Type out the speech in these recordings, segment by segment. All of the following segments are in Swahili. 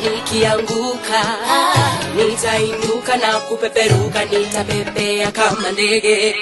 Nikianguka nitainuka na kupeperuka, nitapepea kama ndege.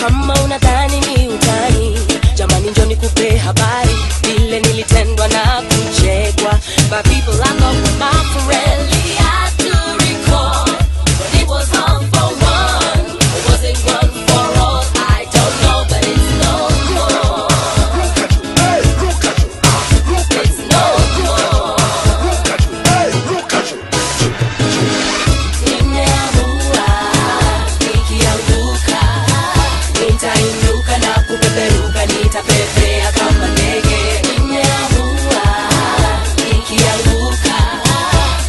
Kama unadhani ni utani, jamani njoo nikupe habari vile nilitendwa na kuchekwa. But people I thought were my friends, really had to recall when it was one for one, or was it one for all? I don't know, but it's no more. It's no more. Nimeamua nikianguka nitainuka na kupeperuka, nitapepea kama ndege. Nimeamua nikianguka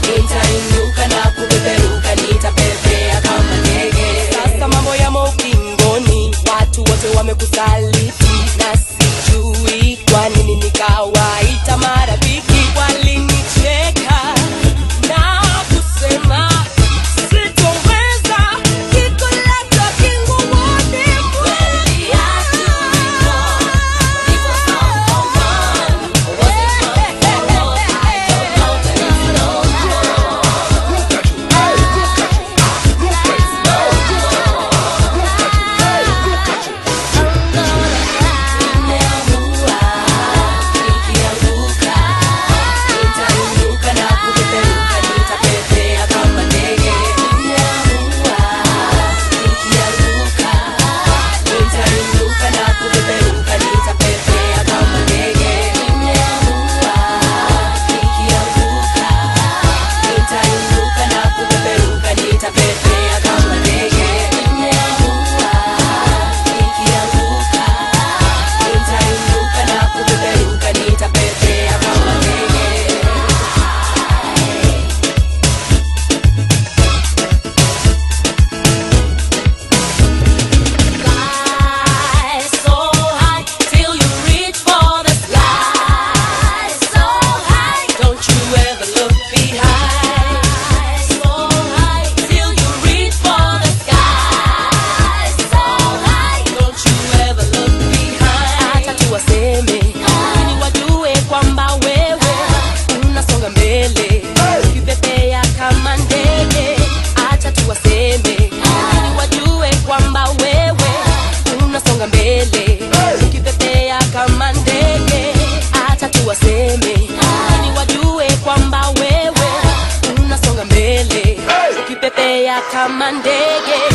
nitainuka na kupeperuka, nitapepea kama ndege. Sasa mambo yamo ukingoni, watu wote wamekusaliti na sijui kwa nini nikawaita marafiki. Walinicheka na kusema sitoweza kikuleta kinguoni. Kama ndege.